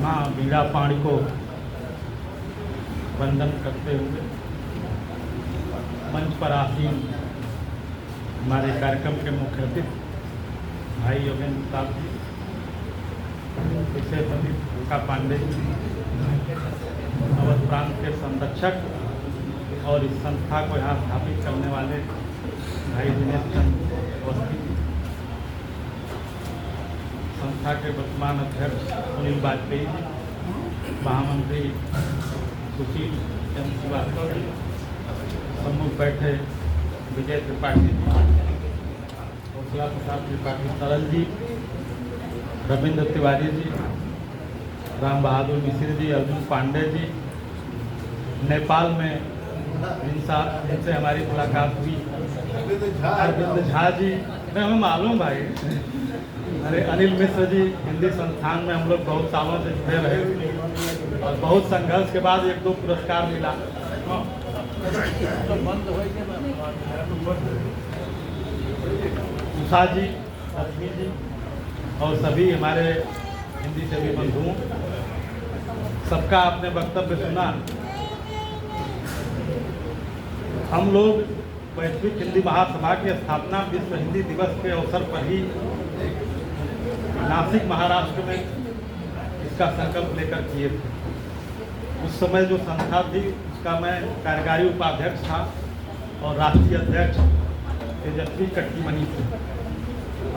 माँ वीणा पाणी को वंदन करते हुए मंच पर आसीन हमारे कार्यक्रम के मुख्य अतिथि भाई योगेंद्र साहब जी, विशेष अतिथि भूखा पांडे जी, अवध प्रांत के संरक्षक और इस संस्था को यहाँ स्थापित करने वाले भाई दिनेश चंद अवस्थी, संस्था के वर्तमान अध्यक्ष सुनील वाजपेयी जी, महामंत्री सुशील चंद्र श्रीवास्तव जी, सम्मुख बैठे विजय त्रिपाठी जी, हौसला प्रसाद त्रिपाठी सरल जी, रविंद्र तिवारी जी, राम बहादुर मिश्र जी, अर्जुन पांडे जी, नेपाल में जिनसे हमारी मुलाकात हुई अरविंद झा जी, मैं हमें मालूम भाई, अरे अनिल मिश्र जी, हिंदी संस्थान में हम लोग बहुत सालों से जुड़े रहे और बहुत संघर्ष के बाद 1-2 पुरस्कार मिला। उषा जी, लक्ष्मी जी और सभी हमारे हिंदी सेवी बंधुओं, सबका आपने वक्तव्य सुना। हम लोग वैश्विक हिंदी महासभा की स्थापना विश्व हिंदी दिवस के अवसर पर ही नासिक महाराष्ट्र में इसका संकल्प लेकर किए थे। उस समय जो संस्था थी उसका मैं कार्यकारी उपाध्यक्ष था और राष्ट्रीय अध्यक्ष तेजस्वी कट्टीमनी थे।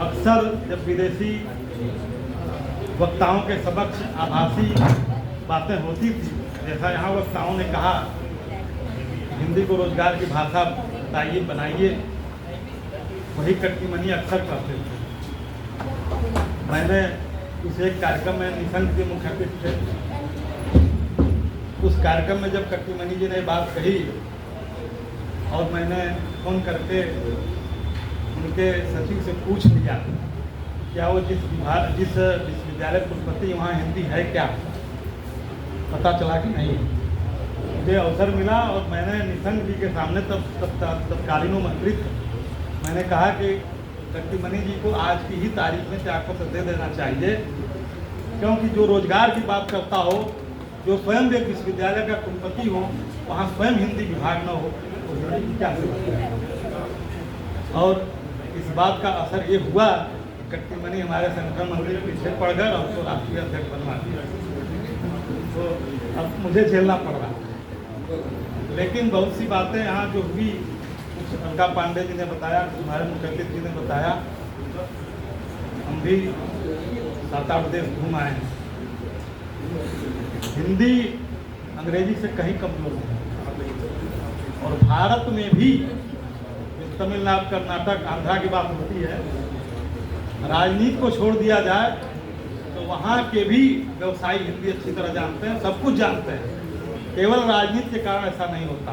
अक्सर जब विदेशी वक्ताओं के समक्ष आभासी बातें होती थी, जैसा यहाँ वक्ताओं ने कहा हिंदी को रोजगार की भाषा बताइए, बनाइए, वही कट्टीमनी अक्सर करते थे। मैंने उस एक कार्यक्रम में निशंक के मुख्य अतिथि थे, उस कार्यक्रम में जब कट्टीमनी जी ने बात कही और मैंने फोन करके उनके सचिव से पूछ लिया क्या वो जिस विश्वविद्यालय कुलपति वहाँ हिंदी है क्या, पता चला कि नहीं। मुझे अवसर मिला और मैंने निशंक जी के सामने तत्कालीन मंत्री थे, मैंने कहा कि कट्टीमनी जी को आज की ही तारीख में त्यागपत्र दे देना चाहिए, क्योंकि जो रोजगार की बात करता हो, जो स्वयं एक विश्वविद्यालय का कुलपति हो, वहाँ स्वयं हिंदी विभाग न हो तो क्या हो। और इस बात का असर ये हुआ कि कट्टीमनी हमारे संगठन मंत्री के पीछे पड़ गए और उसको राष्ट्रीय अध्यक्ष बनवा दिया, तो अब मुझे झेलना पड़ रहा। लेकिन बहुत सी बातें यहाँ जो हुई, भूखा पांडे जी ने बताया, हमारे मुख्य अतिथि जी ने बताया, हम भी 7-8 देश घूम आए हैं। हिंदी अंग्रेजी से कहीं कमजोर नहीं और भारत में भी तमिलनाडु, कर्नाटक, आंध्रा की बात होती है, राजनीति को छोड़ दिया जाए तो वहाँ के भी व्यवसायी हिंदी अच्छी तरह जानते हैं, सब कुछ जानते हैं, केवल राजनीति के कारण ऐसा नहीं होता।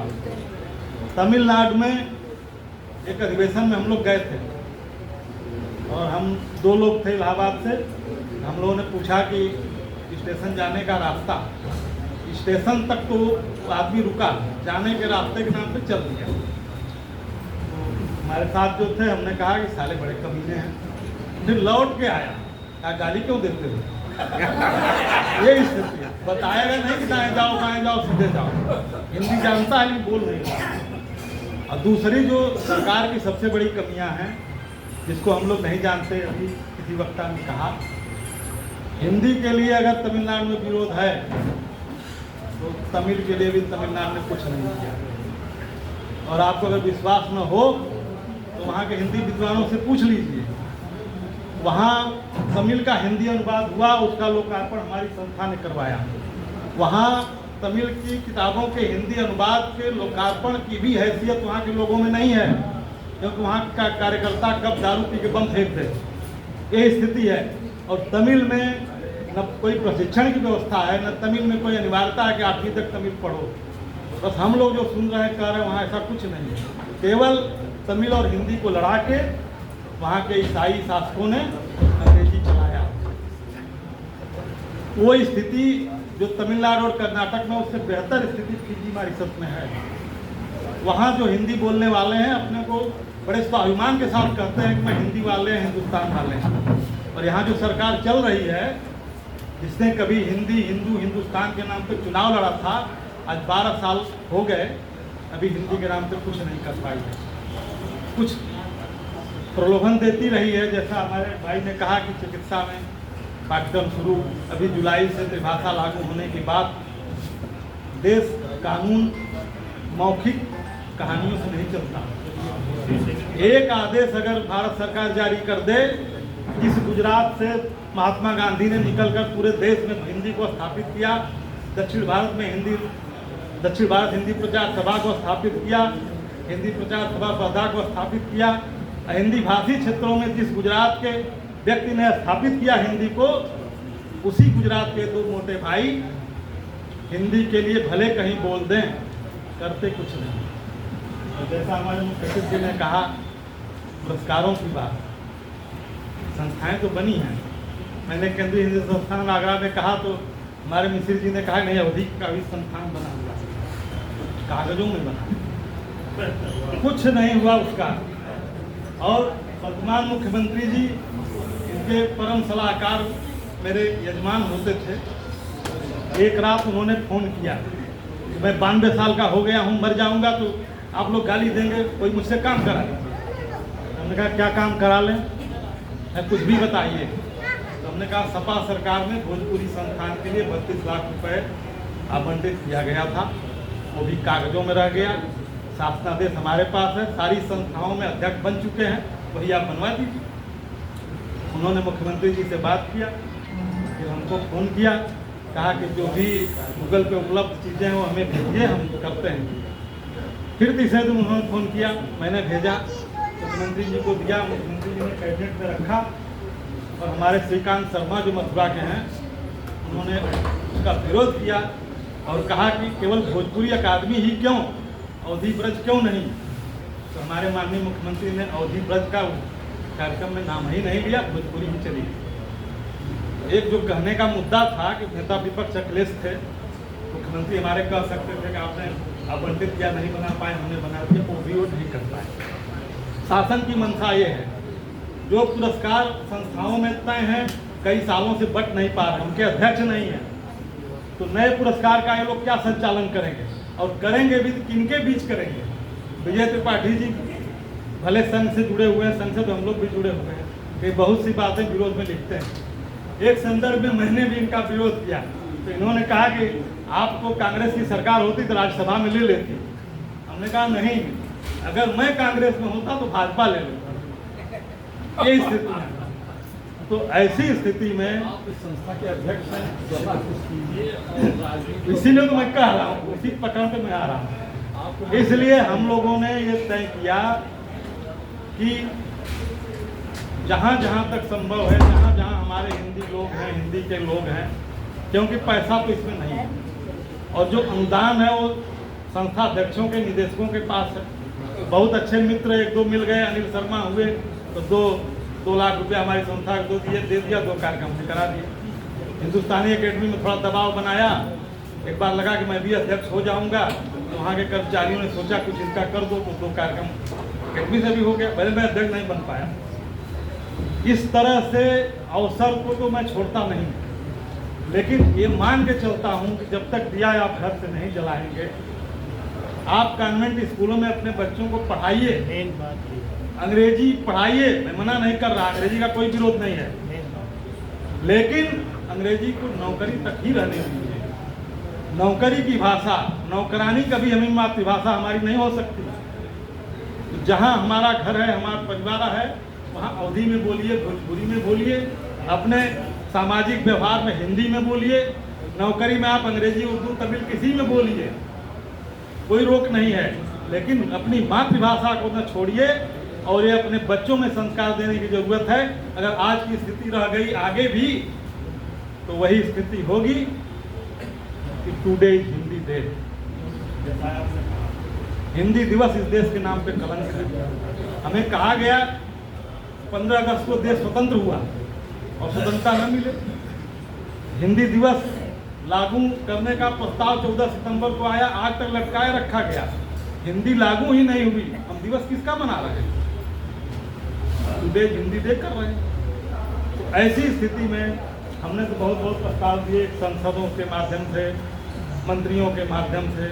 तमिलनाडु में एक अधिवेशन में हम लोग गए थे और हम 2 लोग थे इलाहाबाद से। हम लोगों ने पूछा कि स्टेशन जाने का रास्ता, स्टेशन तक तो आदमी रुका, जाने के रास्ते के नाम पे चल दिया। तो हमारे साथ जो थे, हमने कहा कि साले बड़े कमीने हैं। फिर लौट के आया, क्या गाली क्यों देते हो ये स्थिति है, बताएगा नहीं कि दाएं जाओ सीधे जाओ, हिंदी जानता है लेकिन बोल नहीं रहा। और दूसरी जो सरकार की सबसे बड़ी कमियां हैं, जिसको हम लोग नहीं जानते, अभी किसी वक्ता ने कहा, हिंदी के लिए अगर तमिलनाडु में विरोध है तो तमिल के लिए भी तमिलनाडु ने कुछ नहीं किया। और आपको अगर विश्वास न हो तो वहाँ के हिंदी विद्वानों से पूछ लीजिए, वहाँ तमिल का हिंदी अनुवाद हुआ, उसका लोकार्पण हमारी संस्था ने करवाया। वहाँ तमिल की किताबों के हिंदी अनुवाद के लोकार्पण की भी हैसियत वहाँ के लोगों में नहीं है, क्योंकि वहाँ का कार्यकर्ता कब दारू पी के बम फेंक दे, ये स्थिति है। और तमिल में न कोई प्रशिक्षण की व्यवस्था है, न तमिल में कोई अनिवार्यता है कि 8वीं तक तमिल पढ़ो। बस हम लोग जो सुन रहे हैं, कह रहे हैं, वहाँ ऐसा कुछ नहीं है। केवल तमिल और हिंदी को लड़ा के वहाँ के ईसाई शासकों ने अंग्रेजी चलाया। वो स्थिति जो तमिलनाडु और कर्नाटक में, उससे बेहतर स्थिति फिजी मॉरिशस में है। वहाँ जो हिंदी बोलने वाले हैं अपने को बड़े स्वाभिमान के साथ कहते हैं कि मैं हिंदी वाले हैं, हिंदुस्तान वाले हैं। और यहाँ जो सरकार चल रही है जिसने कभी हिंदी, हिंदू, हिंदुस्तान के नाम पर चुनाव लड़ा था, आज 12 साल हो गए, अभी हिंदी के नाम पर कुछ नहीं कर पाई है। कुछ प्रलोभन देती रही है, जैसा हमारे भाई ने कहा कि चिकित्सा में पाठ्यक्रम शुरू, अभी जुलाई से त्रिभाषा लागू होने के बाद देश कानून मौखिक कहानियों से नहीं चलता। एक आदेश अगर भारत सरकार जारी कर दे, इस गुजरात से महात्मा गांधी ने निकलकर पूरे देश में हिंदी को स्थापित किया, दक्षिण भारत हिंदी प्रचार सभा को स्थापित किया, हिंदी प्रचार सभा स्पर्धा को स्थापित किया, हिंदी भाषी क्षेत्रों में जिस गुजरात के व्यक्ति ने स्थापित किया हिंदी को, उसी गुजरात के दो मोटे भाई हिंदी के लिए भले कहीं बोल दें, करते कुछ नहीं। तो जैसा हमारे मुख्य सचिव जी ने कहा, पुरस्कारों की बात, संस्थाएं तो बनी हैं। मैंने केंद्रीय हिंदी संस्थान आगरा में कहा तो हमारे मिश्र जी ने कहा नहीं, अवधि का भी संस्थान बना हुआ, कागजों में बना, कुछ नहीं हुआ उसका। और वर्तमान मुख्यमंत्री जी, इनके परम सलाहकार मेरे यजमान होते थे, एक रात उन्होंने फ़ोन किया कि मैं 92 साल का हो गया हूँ, मर जाऊँगा तो आप लोग गाली देंगे, कोई मुझसे काम करा लें। हमने कहा क्या काम करा लें, कुछ भी बताइए। तो हमने कहा सपा सरकार में भोजपुरी संस्थान के लिए 32 लाख रुपए आवंटित किया गया था, वो भी कागजों में रह गया, शासनादेश हमारे पास है, सारी संस्थाओं में अध्यक्ष बन चुके हैं, वही आप बनवा दीजिए। उन्होंने मुख्यमंत्री जी से बात किया, फिर हमको फ़ोन किया, कहा कि जो भी गूगल पे उपलब्ध चीज़ें हैं वो हमें भेजिए, हम करते हैं। फिर तीसरे दिन उन्होंने फ़ोन किया, मैंने भेजा, मुख्यमंत्री जी को दिया, मुख्यमंत्री जी ने कैबिनेट में रखा, और हमारे श्रीकांत शर्मा जो मथुरा के हैं, उन्होंने उसका विरोध किया और कहा कि केवल भोजपुरी अकादमी ही क्यों, अवधि ब्रज क्यों नहीं। तो हमारे माननीय मुख्यमंत्री ने अवधि ब्रज का कार्यक्रम में नाम ही नहीं लिया, भोजपुरी ही चली। एक जो कहने का मुद्दा था कि नेता विपक्ष अखिलेश थे, मुख्यमंत्री हमारे कह सकते थे कि आपने आवंटित किया, नहीं बना पाए, हमने बना दिया, वो भी वो नहीं कर पाए। शासन की मंशा ये है, जो पुरस्कार संस्थाओं में तय हैं, कई सालों से बट नहीं पा रहे, उनके अध्यक्ष नहीं हैं, तो नए पुरस्कार का ये लोग क्या संचालन करेंगे, और करेंगे भी तो किनके बीच करेंगे। विजय त्रिपाठी जी भले संघ से जुड़े हुए हैं, संघ से तो हम लोग भी जुड़े हुए हैं, कि बहुत सी बातें विरोध में लिखते हैं। एक संदर्भ में मैंने भी इनका विरोध किया, तो इन्होंने कहा कि आपको कांग्रेस की सरकार होती तो राज्यसभा में ले लेती। हमने कहा नहीं, अगर मैं कांग्रेस में होता तो भाजपा ले लेता। ये स्थिति है। तो ऐसी स्थिति में इस संस्था के अध्यक्ष हैं, इसीलिए तो मैं कह रहा हूँ, उसी पकड़ पे मैं आ रहा हूँ। इसलिए हम लोगों ने ये तय किया कि जहाँ जहाँ तक संभव है, जहाँ जहाँ हमारे हिंदी लोग हैं, हिंदी के लोग हैं, क्योंकि पैसा तो इसमें नहीं है, और जो अनुदान है वो संस्था अध्यक्षों के, निदेशकों के पास है। बहुत अच्छे मित्र एक दो मिल गए, अनिल शर्मा हुए, तो 2 लाख रुपया हमारी संस्था को दे दिया, 2 कार्यक्रम से करा दिए। हिंदुस्तानी अकेडमी में थोड़ा दबाव बनाया, एक बार लगा कि मैं भी अध्यक्ष हो जाऊँगा, तो वहाँ के कर्मचारियों ने सोचा कुछ इसका कर दो, तो 2 कार्यक्रम अकेडमी से भी हो गया, पहले मैं अध्यक्ष नहीं बन पाया। इस तरह से अवसर को तो मैं छोड़ता नहीं, लेकिन ये मान के चलता हूँ कि जब तक दिया आप घर से नहीं जलाएंगे, आप कॉन्वेंट स्कूलों में अपने बच्चों को पढ़ाइए, अंग्रेजी पढ़ाइए, मैं मना नहीं कर रहा, अंग्रेजी का कोई विरोध नहीं है, लेकिन अंग्रेजी को नौकरी तक ही रहने दीजिए। नौकरी की भाषा, नौकरानी कभी हमें मातृभाषा हमारी नहीं हो सकती। जहाँ हमारा घर है, हमारा परिवार है, वहाँ अवधी में बोलिए, भोजपुरी में बोलिए, अपने सामाजिक व्यवहार में हिंदी में बोलिए, नौकरी में आप अंग्रेजी, उर्दू, तमिल किसी में बोलिए, कोई रोक नहीं है, लेकिन अपनी मातृभाषा को न छोड़िए। और ये अपने बच्चों में संस्कार देने की जरूरत है। अगर आज की स्थिति रह गई आगे भी, तो वही स्थिति होगी कि टुडे इज हिंदी डे, जैसा आपने कहा, हिंदी दिवस इस देश के नाम पे कलंक है। हमें कहा गया 15 अगस्त को देश स्वतंत्र हुआ और स्वतंत्रता न मिले। हिंदी दिवस लागू करने का प्रस्ताव 14 सितंबर को आया, आज तक लटकाए रखा गया, हिंदी लागू ही नहीं हुई। हम दिवस किसका मना रहे हैं? टुडे हिंदी डे कर रहे हैं। तो ऐसी स्थिति में हमने तो बहुत बहुत प्रस्ताव दिए संसदों के माध्यम से, मंत्रियों के माध्यम से,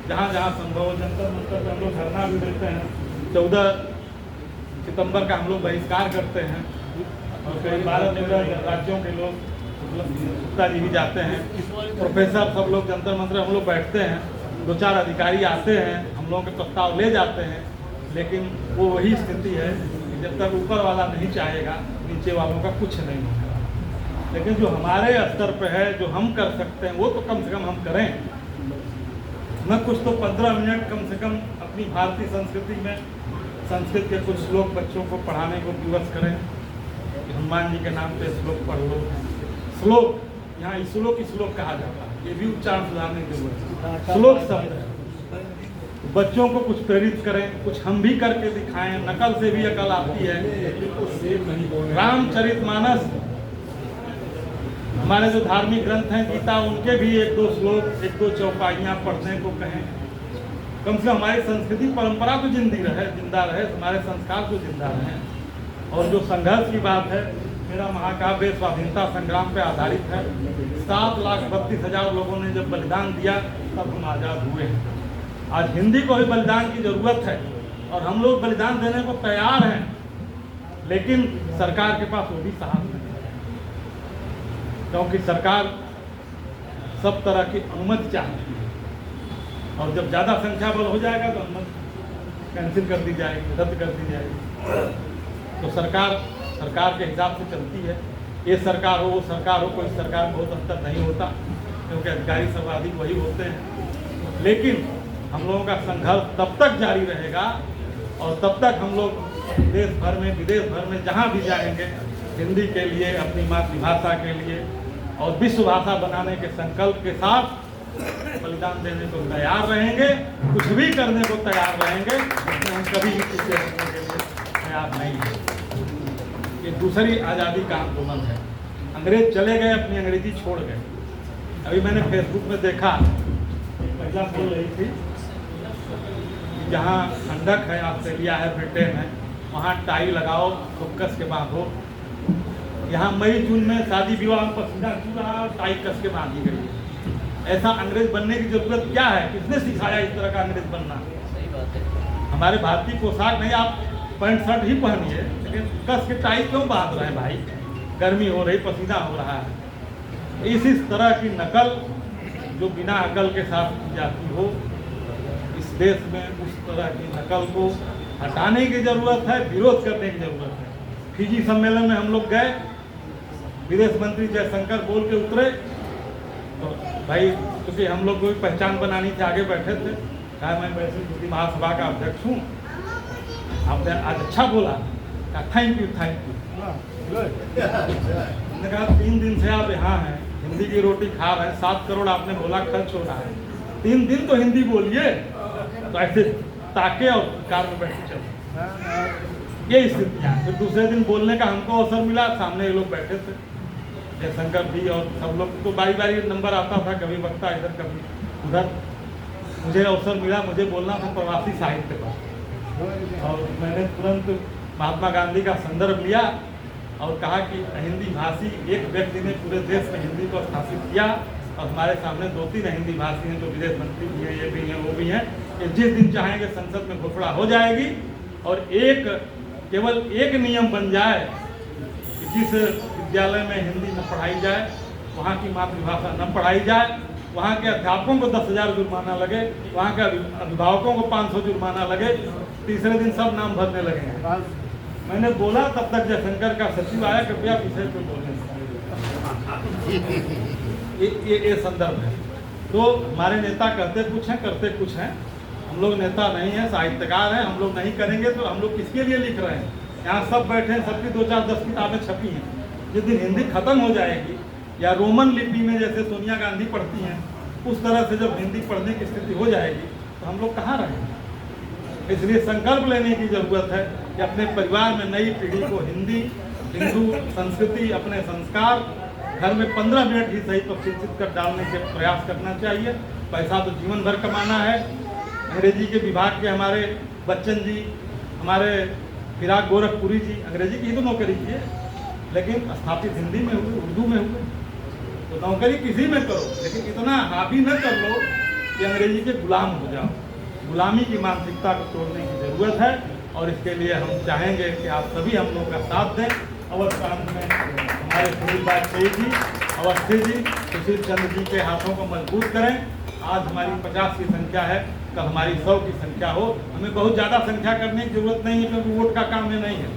जहाँ जहाँ संभव हो। जंतर मंतर पर हम लोग धरना भी देते हैं। 14 सितंबर का हम लोग बहिष्कार करते हैं और कई 12-13 राज्यों के लोग, गुप्ता जी भी जाते हैं, प्रोफेसर सब लोग जंतर मंतर हम लोग बैठते हैं, 2-4 अधिकारी आते हैं, हम लोगों के प्रस्ताव ले जाते हैं। लेकिन वो वही स्थिति है कि जब तक ऊपर वाला नहीं चाहेगा नीचे वालों का कुछ नहीं होगा। लेकिन जो हमारे स्तर पे है, जो हम कर सकते हैं, वो तो कम से कम हम करें। न कुछ तो 15 मिनट कम से कम अपनी भारतीय संस्कृति में संस्कृत के कुछ श्लोक बच्चों को पढ़ाने को विवश करें। हनुमान जी के नाम पे श्लोक पढ़ लो। श्लोक, यहाँ श्लोक कहा जाता है, ये भी उच्चारण सुधारने की जरूरत है। श्लोक शब्द है, बच्चों को कुछ प्रेरित करें, कुछ हम भी करके दिखाएं। नकल से भी अकल आती है। रामचरितमानस, हमारे जो धार्मिक ग्रंथ हैं, गीता, उनके भी 1-2 श्लोक, 1-2 चौपाइयाँ पढ़ने को कहें। कम से कम हमारी संस्कृति परंपरा तो जिंदा रहे, हमारे संस्कार तो जिंदा रहें। और जो संघर्ष की बात है, मेरा महाकाव्य स्वाधीनता संग्राम पे आधारित है। 7,32,000 लोगों ने जब बलिदान दिया तब हम आज़ाद हुए हैं। आज हिंदी को भी बलिदान की जरूरत है और हम लोग बलिदान देने को तैयार हैं, लेकिन सरकार के पास वो भी साहस नहीं है, क्योंकि सरकार सब तरह की अनुमति चाहती है और जब ज़्यादा संख्या बल हो जाएगा तो अनुमति कैंसिल कर दी जाएगी, रद्द कर दी जाएगी। तो सरकार के हिसाब से चलती है। ये सरकार हो, वो सरकार हो, कोई सरकार में बहुत अंतर नहीं होता, क्योंकि अधिकारी सब अधिक वही होते हैं। लेकिन हम लोगों का संघर्ष तब तक जारी रहेगा और तब तक हम लोग देश भर में, विदेश भर में जहाँ भी जाएंगे, हिंदी के लिए, अपनी मातृभाषा के लिए और विश्व भाषा बनाने के संकल्प के साथ बलिदान देने को तैयार रहेंगे। कुछ भी करने को तैयार रहेंगे, लेकिन हम कभी भी पीछे हटने के लिए तैयार नहीं हैं। ये दूसरी आज़ादी का आंदोलन है। अंग्रेज चले गए, अपनी अंग्रेजी छोड़ गए। अभी मैंने फेसबुक में देखा, महिला बोल रही थी कि जहाँ ठंडक है, ऑस्ट्रेलिया है, ब्रिटेन है, वहाँ टाई लगाओ, तो कस के बांधो। यहाँ मई जून में शादी विवाह में पसीना चूह रहा है, टाई कस के बांधी गई है। ऐसा अंग्रेज बनने की जरूरत क्या है? किसने सिखाया इस तरह का अंग्रेज बनना? हमारे भारतीय पोशाक नहीं, आप पैंट शर्ट ही पहनिए, लेकिन कस के टाई क्यों बांध रहे हैं भाई? गर्मी हो रही, पसीना हो रहा है। इस तरह की नकल जो बिना अकल के साथ की जाती हो, इस देश में उस तरह की नकल को हटाने की जरूरत है, विरोध करने की जरूरत है। फिजी सम्मेलन में हम लोग गए, विदेश मंत्री जयशंकर बोल के उतरे, तो भाई क्योंकि हम लोग को पहचान बनानी थी, आगे बैठे थे, कहा मैं वैश्विक हिंदी महासभा का अध्यक्ष हूँ, आपने आज अच्छा बोला, कहा थैंक यू। हमने कहा 3 दिन से आप यहाँ हैं, हिंदी की रोटी खा रहे हैं, 7 करोड़ आपने बोला खर्च हो रहा है, 3 दिन तो हिंदी बोलिए। तो ऐसे ताके और कार में बैठे चले, ये स्थितियाँ। फिर दूसरे दिन बोलने का हमको अवसर मिला, सामने ये लोग बैठे थे, जयशंकर जी और सब लोग, तो बारी बारी नंबर आता था, कभी वक्ता इधर कभी उधर। मुझे अवसर मिला, मुझे बोलना था प्रवासी साहित्य पर, और मैंने तुरंत महात्मा गांधी का संदर्भ लिया और कहा कि हिंदी भाषी एक व्यक्ति ने पूरे देश में हिंदी को स्थापित किया, और हमारे सामने 2-3 हिंदी भाषी हैं जो विदेश मंत्री भी हैं, ये भी हैं, वो भी हैं, कि जिस दिन चाहेंगे संसद में घोषणा हो जाएगी और केवल एक नियम बन जाए कि जिस विद्यालय में हिंदी न पढ़ाई जाए, वहाँ की मातृभाषा न पढ़ाई जाए, वहाँ के अध्यापकों को 10,000 जुर्माना लगे, वहाँ के अभिभावकों को 500 जुर्माना लगे, तीसरे दिन सब नाम भरने लगे। मैंने बोला, तब तक जयशंकर का सचिव आया, कृपया विषय पे बोलने। ये संदर्भ है। तो हमारे नेता कहते कुछ हैं, करते कुछ हैं। हम लोग नेता नहीं हैं, साहित्यकार हैं। हम लोग नहीं करेंगे तो हम लोग किसके लिए लिख रहे हैं? यहाँ सब बैठे हैं, सबकी 2-4-10 किताबें छपी हैं। जिस दिन हिंदी खत्म हो जाएगी या रोमन लिपि में जैसे सोनिया गांधी पढ़ती हैं, उस तरह से जब हिंदी पढ़ने की स्थिति हो जाएगी तो हम लोग कहाँ रहेंगे? इसलिए संकल्प लेने की जरूरत है कि अपने परिवार में नई पीढ़ी को हिंदी, हिंदू संस्कृति, अपने संस्कार घर में 15 मिनट ही सही प्रशिक्षित कर डालने के प्रयास करना चाहिए। पैसा तो जीवन भर कमाना है। अंग्रेजी के विभाग के हमारे बच्चन जी, हमारे फिराक गोरखपुरी जी, अंग्रेजी की ही तो नौकरी किए, लेकिन स्थापित हिंदी में हुए, उर्दू में हुए। तो नौकरी किसी में करो, लेकिन इतना हावी न कर लो कि अंग्रेजी के गुलाम हो जाओ। गुलामी की मानसिकता को तोड़ने की ज़रूरत है और इसके लिए हम चाहेंगे कि आप सभी हम लोग का साथ दें। अवश्य अंत में हमारे सुनील वाजपेयी जी, अवस्थी जी, सुशील चंद्र जी के हाथों को मजबूत करें। आज हमारी 50 की संख्या है, कल हमारी 100 की संख्या हो। हमें बहुत ज़्यादा संख्या करने की ज़रूरत नहीं है, क्योंकि वोट का काम ये नहीं है।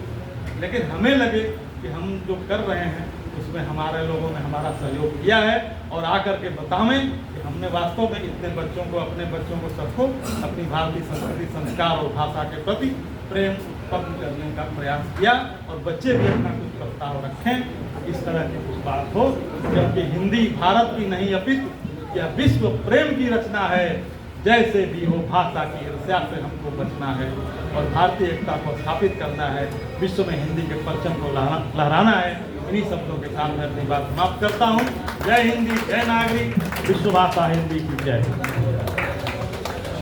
लेकिन हमें लगे कि हम जो कर रहे हैं उसमें हमारे लोगों ने हमारा सहयोग किया है और आकर के बतावें कि हमने वास्तव में इतने बच्चों को, अपने बच्चों को सबको अपनी भारतीय संस्कृति, संस्कार और भाषा के प्रति प्रेम उत्पन्न करने का प्रयास किया और बच्चे भी अपना कुछ प्रस्ताव रखें। इस तरह की कुछ बात हो, क्योंकि हिंदी भारत की नहीं अपितु यह विश्व प्रेम की रचना है। जैसे भी हो भाषा की ईर्ष्या से हमको बचना है और भारतीय एकता को स्थापित करना है। विश्व में हिंदी के परचम को लहराना है। इन्हीं शब्दों के साथ मैं अपनी बात समाप्त करता हूँ। जय हिंदी, जय नागरिक, विश्व भाषा हिंदी की जय।